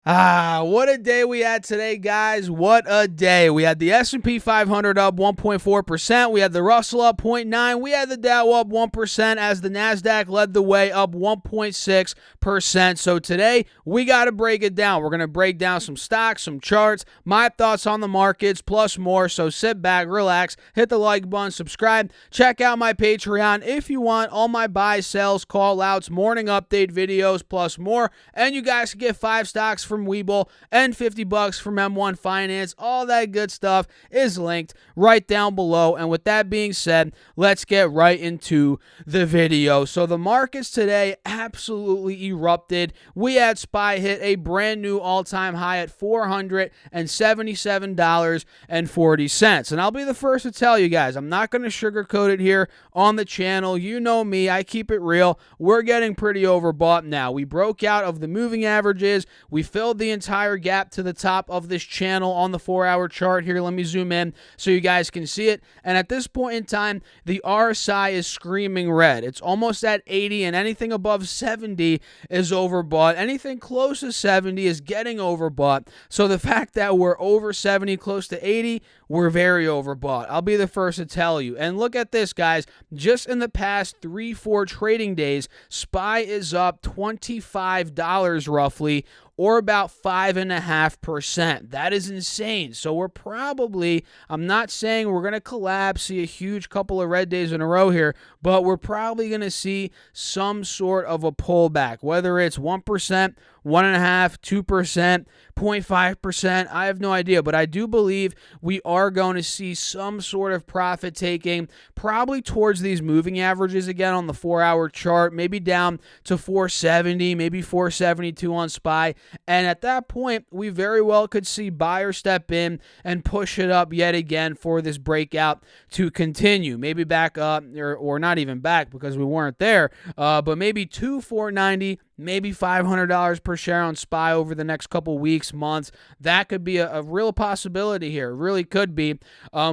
What a day we had today, guys. What a day. We had the S&P 500 up 1.4%. We had the Russell up 0.9%. We had the Dow up 1% as the NASDAQ led the way up 1.6%. So today, we got to break it down. We're going to break down some stocks, some charts, my thoughts on the markets, plus more. So sit back, relax, hit the like button, subscribe. Check out my Patreon if you want all my buy, sells, call outs, morning update videos, plus more. And you guys can get 5 stocks from Webull and $50 from M1 Finance. All that good stuff is linked right down below. And with that being said, let's get right into the video. So the markets today absolutely erupted. We had SPY hit a brand new all-time high at $477.40. And I'll be the first to tell you guys, I'm not going to sugarcoat it here on the channel. You know me, I keep it real. We're getting pretty overbought now. We broke out of the moving averages. We filled the entire gap to the top of this channel on the 4-hour chart here. Let me zoom in so you guys can see it. And at this point in time, the RSI is screaming red. It's almost at 80, and anything above 70 is overbought. Anything close to 70 is getting overbought. So the fact that we're over 70, close to 80, we're very overbought. I'll be the first to tell you. And look at this, guys. Just in the past 3-4 trading days, SPY is up $25 roughly, or about 5.5%. That is insane. So we're probably, I'm not saying we're going to collapse, see a huge couple of red days in a row here, but we're probably going to see some sort of a pullback, whether it's 1%, 1.5%, 2%, 0.5%. I have no idea, but I do believe we are going to see some sort of profit taking, probably towards these moving averages again on the 4-hour chart, maybe down to 470, maybe 472 on SPY. And at that point, we very well could see buyers step in and push it up yet again for this breakout to continue. Maybe back up, or not even back because we weren't there, but maybe to 490, maybe $500 per share on SPY over the next couple weeks, months. That could be a real possibility here. It really could be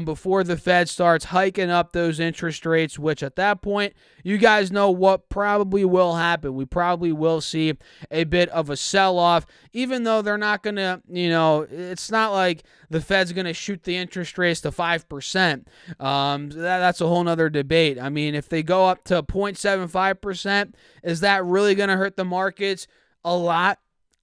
before the Fed starts hiking up those interest rates, which at that point, you guys know what probably will happen. We probably will see a bit of a sell-off, even though they're not going to, it's not like the Fed's going to shoot the interest rates to 5%. That's a whole nother debate. I mean, if they go up to 0.75%, is that really going to hurt the markets a lot?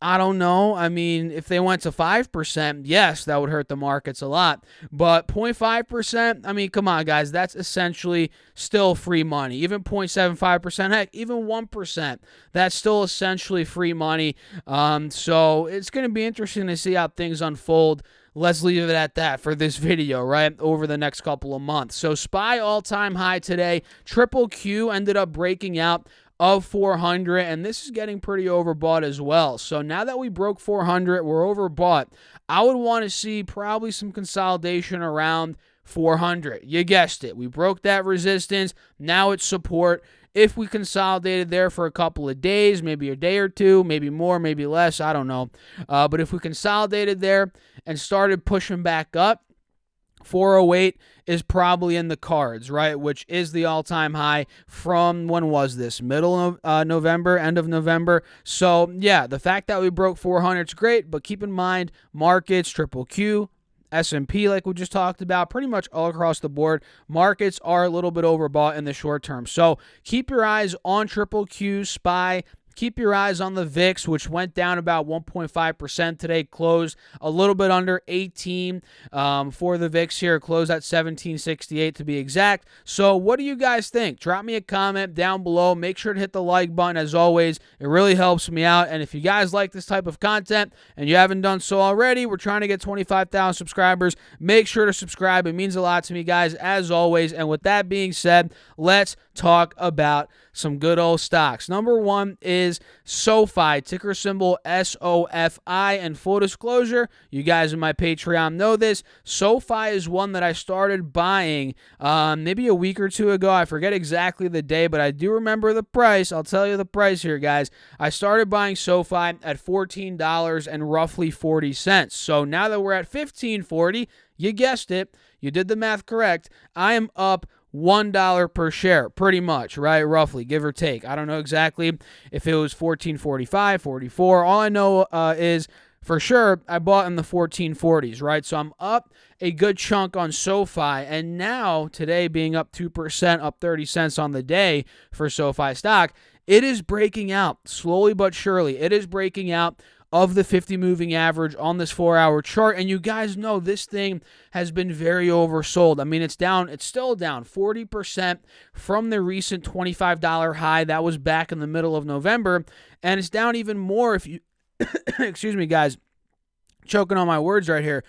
I don't know. I mean, if they went to 5%, yes, that would hurt the markets a lot. But 0.5%, I mean, come on, guys, that's essentially still free money. Even 0.75%, heck, even 1%, that's still essentially free money. So it's going to be interesting to see how things unfold. Let's leave it at that for this video, right, over the next couple of months. So SPY all-time high today. Triple Q ended up breaking out of 400, and this is getting pretty overbought as well. So now that we broke 400, we're overbought. I would want to see probably some consolidation around 400. You guessed it. We broke that resistance. Now it's support. If we consolidated there for a couple of days, maybe a day or two, maybe more, maybe less, I don't know. But if we consolidated there and started pushing back up, 408 is probably in the cards, right? Which is the all-time high from, when was this? Middle of November, end of November. So, yeah, the fact that we broke 400 is great, but keep in mind, markets, Triple Q, S&P, like we just talked about, pretty much all across the board, markets are a little bit overbought in the short term. So keep your eyes on Triple Q, SPY. Keep your eyes on the VIX, which went down about 1.5% today, closed a little bit under 18 for the VIX here, closed at 1768 to be exact. So what do you guys think? Drop me a comment down below. Make sure to hit the like button as always. It really helps me out. And if you guys like this type of content and you haven't done so already, we're trying to get 25,000 subscribers. Make sure to subscribe. It means a lot to me, guys, as always. And with that being said, let's talk about some good old stocks. Number one is Sofi, ticker symbol SOFI. And full disclosure, you guys in my Patreon know this. Sofi is one that I started buying maybe a week or two ago. I forget exactly the day, but I do remember the price. I'll tell you the price here, guys. I started buying Sofi at $14 and roughly 40 cents. So now that we're at $15.40, you guessed it. You did the math correct. I am up $1 per share, pretty much, right? Roughly, give or take. I don't know exactly if it was $14.45, $44. All I know is for sure, I bought in the 1440s, right? So I'm up a good chunk on Sofi, and now today being up 2%, up 30 cents on the day for Sofi stock, it is breaking out slowly but surely. It is breaking out of the 50 moving average on this 4-hour chart, and you guys know this thing has been very oversold. I mean, it's still down 40% from the recent $25 high that was back in the middle of November, and it's down even more if you excuse me, guys, choking on my words right here.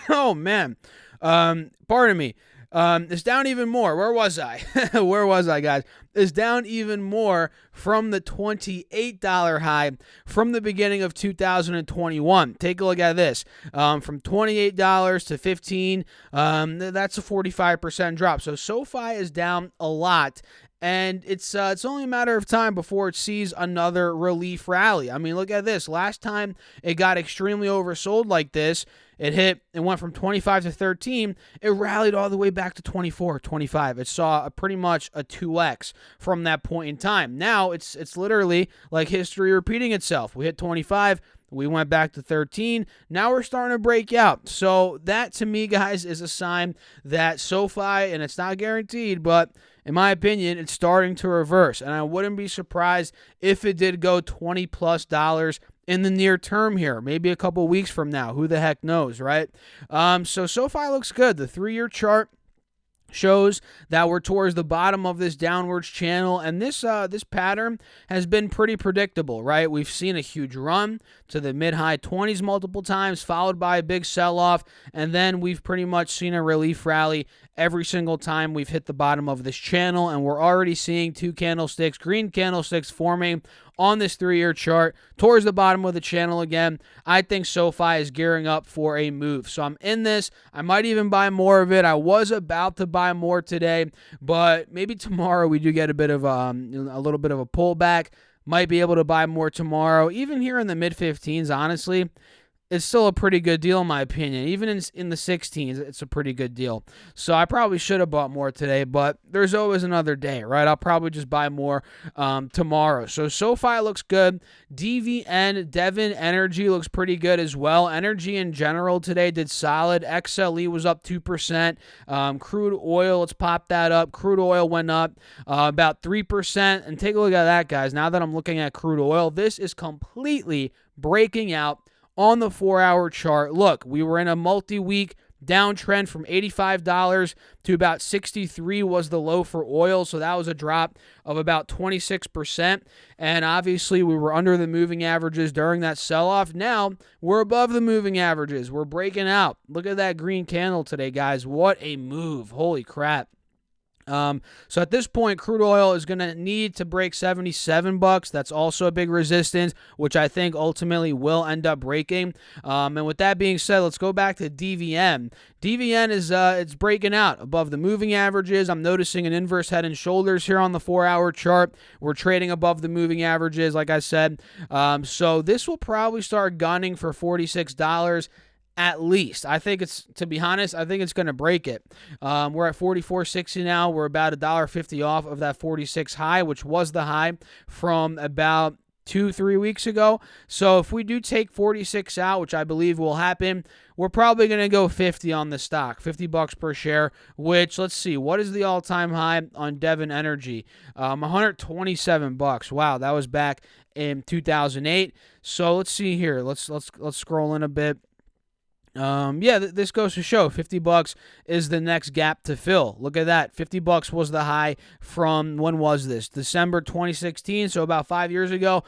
Oh man, pardon me. It's down even more. Where was I? Where was I, guys? It's down even more from the $28 high from the beginning of 2021. Take a look at this. From $28 to $15, that's a 45% drop. So SoFi is down a lot. And it's only a matter of time before it sees another relief rally. I mean, look at this. Last time it got extremely oversold like this, it went from 25 to 13. It rallied all the way back to 24, 25. It saw pretty much a 2x from that point in time. Now it's literally like history repeating itself. We hit 25. We went back to 13. Now we're starting to break out. So that, to me, guys, is a sign that SoFi, and it's not guaranteed, but in my opinion, it's starting to reverse. And I wouldn't be surprised if it did go $20+ in the near term here, maybe a couple weeks from now. Who the heck knows, right? So SoFi looks good. The 3-year chart shows that we're towards the bottom of this downwards channel, and this pattern has been pretty predictable, right? We've seen a huge run to the mid-high 20s multiple times, followed by a big sell-off, and then we've pretty much seen a relief rally every single time we've hit the bottom of this channel, and we're already seeing two candlesticks, green candlesticks forming on this 3-year chart towards the bottom of the channel again. I think SoFi is gearing up for a move. So I'm in this. I might even buy more of it. I was about to buy more today, but maybe tomorrow we do get a little bit of a pullback. Might be able to buy more tomorrow. Even here in the mid-15s, honestly, it's still a pretty good deal in my opinion. Even in the 16s, it's a pretty good deal. So I probably should have bought more today, but there's always another day, right? I'll probably just buy more tomorrow. So SoFi looks good. Devon Energy looks pretty good as well. Energy in general today did solid. Xlnx was up 2%. Crude oil, let's pop that up. Crude oil went up about 3%. And take a look at that, guys. Now that I'm looking at crude oil, this is completely breaking out on the 4-hour chart. Look, we were in a multi-week downtrend from $85 to about $63 was the low for oil, so that was a drop of about 26%, and obviously we were under the moving averages during that sell-off. Now we're above the moving averages. We're breaking out. Look at that green candle today, guys. What a move. Holy crap. So at this point, crude oil is going to need to break $77. That's also a big resistance, which I think ultimately will end up breaking. And with that being said, let's go back to DVN. DVN is it's breaking out above the moving averages. I'm noticing an inverse head and shoulders here on the 4-hour chart. We're trading above the moving averages, like I said. So this will probably start gunning for $46. At least. To be honest, I think it's going to break it. We're at $44.60 now. We're about $1.50 off of that 46 high, which was the high from about 2-3 weeks ago. So if we do take 46 out, which I believe will happen, we're probably going to go 50 on the stock, $50 per share, which, let's see, what is the all-time high on Devon Energy? $127. Wow, that was back in 2008. So let's see here. Let's scroll in a bit. This goes to show $50 is the next gap to fill. Look at that. $50 was the high from, when was this? December 2016, so about 5 years ago.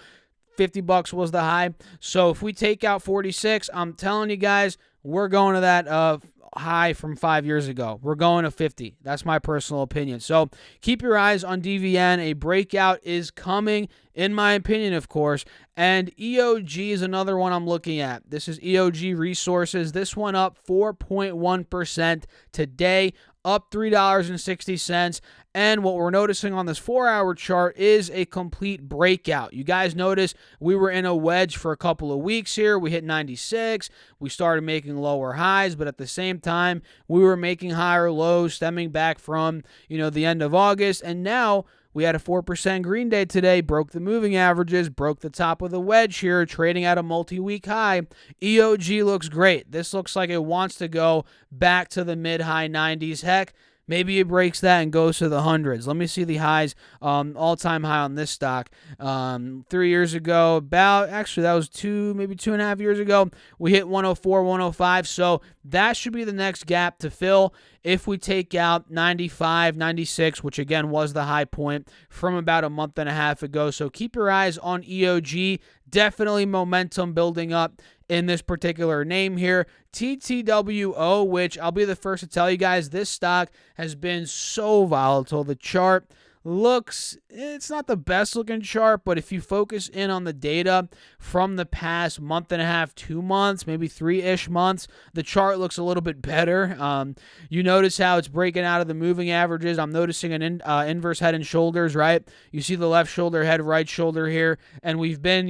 $50 was the high. So if we take out 46, I'm telling you guys, we're going to that high from 5 years ago. We're going to 50. That's my personal opinion. So keep your eyes on DVN. A breakout is coming, in my opinion, of course. And EOG is another one I'm looking at. This is Eog Resources. This one up 4.1% today, up $3.60. And what we're noticing on this 4-hour chart is a complete breakout. You guys notice we were in a wedge for a couple of weeks here. We hit 96. We started making lower highs, but at the same time, we were making higher lows stemming back from, the end of August. And now We had a 4% green day today, broke the moving averages, broke the top of the wedge here, trading at a multi-week high. EOG looks great. This looks like it wants to go back to the mid-high 90s. Heck, maybe it breaks that and goes to the hundreds. Let me see the highs, all-time high on this stock. 3 years ago, actually that was maybe 2.5 years ago, we hit 104, 105. So that should be the next gap to fill if we take out 95, 96, which again was the high point from about a month and a half ago. So keep your eyes on EOG. Definitely momentum building up in this particular name here. TTWO, which I'll be the first to tell you guys, this stock has been so volatile. The chart it's not the best looking chart, but if you focus in on the data from the past month and a half, 2 months, maybe 3-ish months, the chart looks a little bit better. You notice how it's breaking out of the moving averages. I'm noticing an inverse head and shoulders, right? You see the left shoulder, head, right shoulder here, and we've been,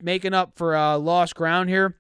making up for lost ground here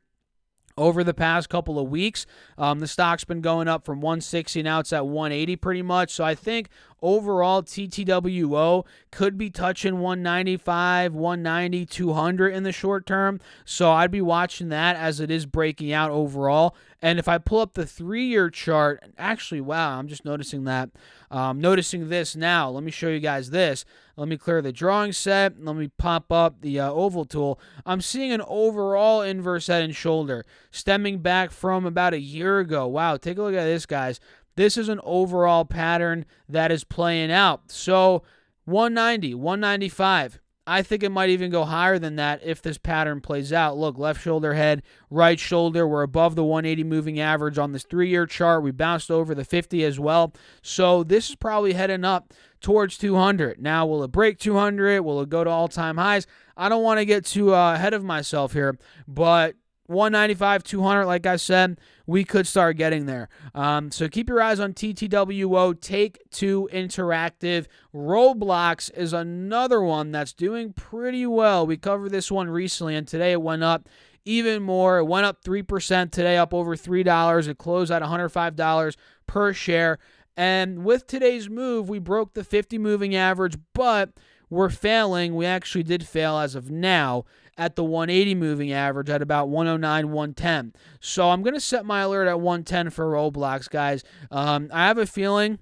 over the past couple of weeks. The stock's been going up from 160, now it's at 180 pretty much. So I think overall TTWO could be touching 195, 190, 200 in the short term. So I'd be watching that as it is breaking out overall. And if I pull up the 3-year chart, actually, wow, I'm just noticing that. Noticing this now. Let me show you guys this. Let me clear the drawing set. Let me pop up the oval tool. I'm seeing an overall inverse head and shoulder stemming back from about a year ago. Wow, take a look at this, guys. This is an overall pattern that is playing out. So 190, 195. I think it might even go higher than that if this pattern plays out. Look, left shoulder, head, right shoulder. We're above the 180 moving average on this 3-year chart. We bounced over the 50 as well. So this is probably heading up towards 200. Now, will it break 200? Will it go to all-time highs? I don't want to get too ahead of myself here, but 195, 200, like I said, we could start getting there. So keep your eyes on TTWO. Take-Two Interactive. Roblox is another one that's doing pretty well. We covered this one recently, and today it went up even more. It went up 3% today, up over $3. It closed at $105 per share. And with today's move, we broke the 50 moving average, but we're failing. We actually did fail as of now at the 180 moving average at about 109, 110. So I'm going to set my alert at 110 for Roblox, guys. I have a feeling,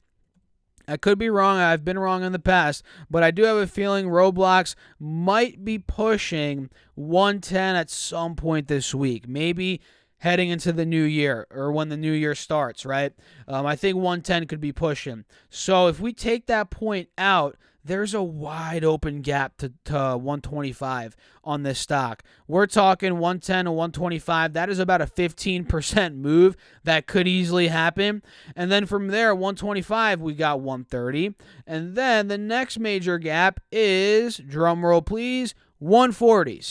I could be wrong, I've been wrong in the past, but I do have a feeling Roblox might be pushing 110 at some point this week. Maybe heading into the new year or when the new year starts, right? I think 110 could be pushing. So if we take that point out, there's a wide open gap to 125 on this stock. We're talking 110 to 125. That is about a 15% move that could easily happen. And then from there, 125, we got 130. And then the next major gap is, drum roll please, 140.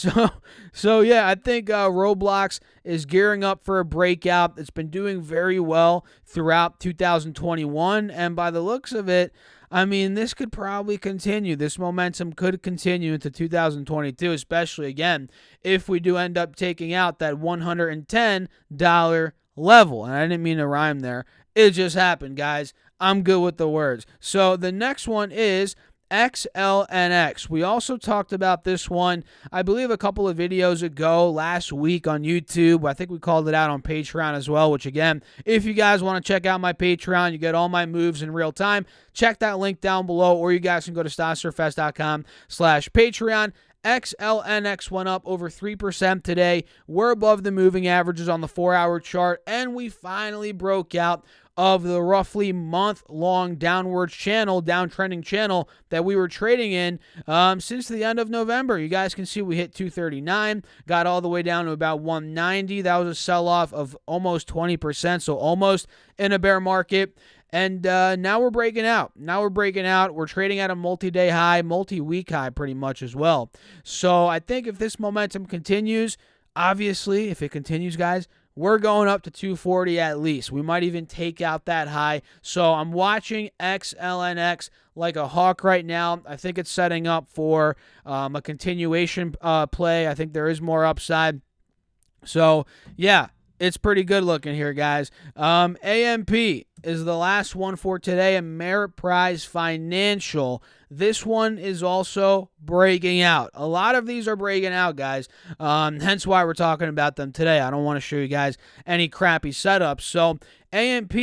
So yeah, I think Roblox is gearing up for a breakout. It's been doing very well throughout 2021. And by the looks of it, I mean, this could probably continue. This momentum could continue into 2022, especially, again, if we do end up taking out that $110 level. And I didn't mean to rhyme there. It just happened, guys. I'm good with the words. So the next one is Xlnx. We also talked about this one, I believe, a couple of videos ago last week on YouTube. I think we called it out on Patreon as well, which, again, if you guys want to check out my Patreon, you get all my moves in real time. Check that link down below, or you guys can go to StockSurfest.com/Patreon. Xlnx went up over 3% today. We're above the moving averages on the 4-hour chart, and we finally broke out of the roughly month-long downtrending channel that we were trading in since the end of November. You guys can see we hit 239, got all the way down to about 190. That was a sell-off of almost 20%, so almost in a bear market. And now we're breaking out. We're trading at a multi-day high, multi-week high pretty much as well. So I think if this momentum continues, obviously, if it continues, guys, we're going up to 240 at least. We might even take out that high. So I'm watching Xlnx like a hawk right now. I think it's setting up for a continuation play. I think there is more upside. So, yeah, it's pretty good looking here, guys. AMP is the last one for today, Ameriprise Financial. this one is also breaking out. A lot of these are breaking out, guys. Hence why we're talking about them today. I don't want to show you guys any crappy setups. So AMP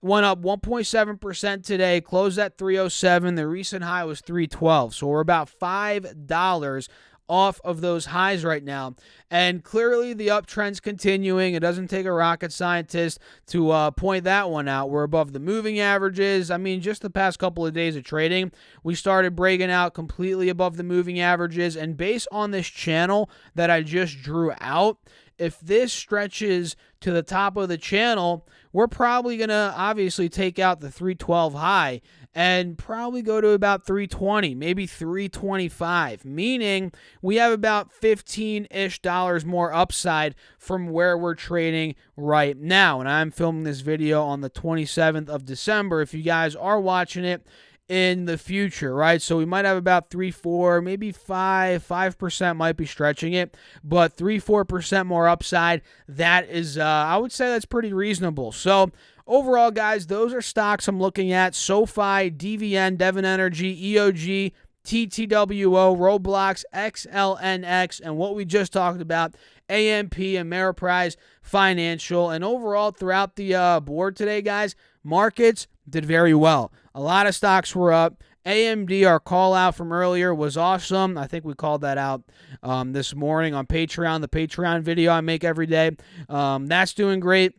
went up 1.7% today, closed at 307. The recent high was 312. So we're about $5 off of those highs right now, and clearly the uptrend's continuing. It doesn't take a rocket scientist to point that one out. We're above the moving averages. I mean, just the past couple of days of trading, we started breaking out completely above the moving averages, and based on this channel that I just drew out, if this stretches to the top of the channel, we're probably going to obviously take out the 312 high and probably go to about 320, maybe 325, meaning we have about $15-ish more upside from where we're trading right now. And I'm filming this video on the 27th of December. If you guys are watching it in the future, right? So we might have about 3-4, maybe 5% might be stretching it, but 3-4% more upside. That is, I would say that's pretty reasonable. So overall, guys, those are stocks I'm looking at: Sofi, DVN, Devon Energy, EOG, TTWO, Roblox, Xlnx, and what we just talked about, AMP, Ameriprise Financial. And overall, throughout the board today, guys, markets did very well. A lot of stocks were up. AMD, our call out from earlier, was awesome. I think we called that out this morning on Patreon, the Patreon video I make every day. That's doing great.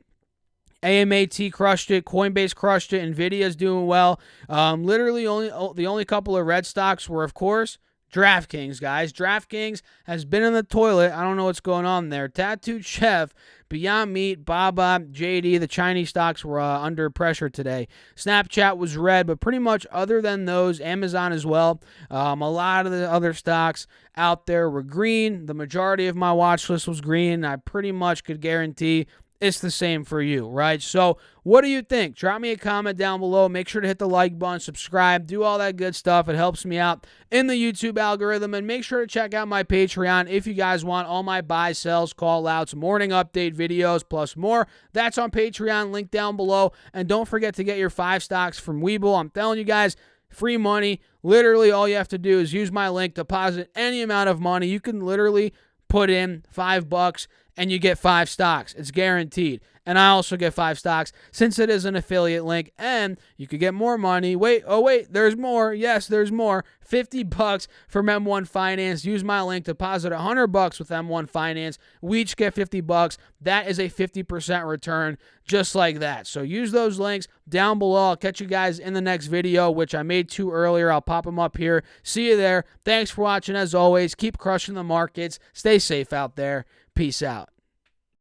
AMAT crushed it. Coinbase crushed it. Nvidia's doing well. Literally, the only couple of red stocks were, of course, DraftKings, guys. DraftKings has been in the toilet. I don't know what's going on there. Tattooed Chef, Beyond Meat, Baba, JD, the Chinese stocks were under pressure today. Snapchat was red, but pretty much other than those, Amazon as well. A lot of the other stocks out there were green. The majority of my watch list was green. I pretty much could guarantee it's the same for you, right? So what do you think? Drop me a comment down below. Make sure to hit the like button, subscribe, do all that good stuff. It helps me out in the YouTube algorithm. And make sure to check out my Patreon if you guys want all my buy, sells, call outs, morning update videos, plus more. That's on Patreon, link down below. And don't forget to get your 5 stocks from Webull. I'm telling you guys, free money. Literally all you have to do is use my link, deposit any amount of money. You can literally put in $5 and you get 5 stocks. It's guaranteed. And I also get 5 stocks since it is an affiliate link, and you could get more money. Wait, there's more. Yes, there's more. $50 from M1 Finance. Use my link, deposit $100 with M1 Finance. We each get $50. That is a 50% return just like that. So use those links down below. I'll catch you guys in the next video, which I made 2 earlier. I'll pop them up here. See you there. Thanks for watching as always. Keep crushing the markets. Stay safe out there. Peace out.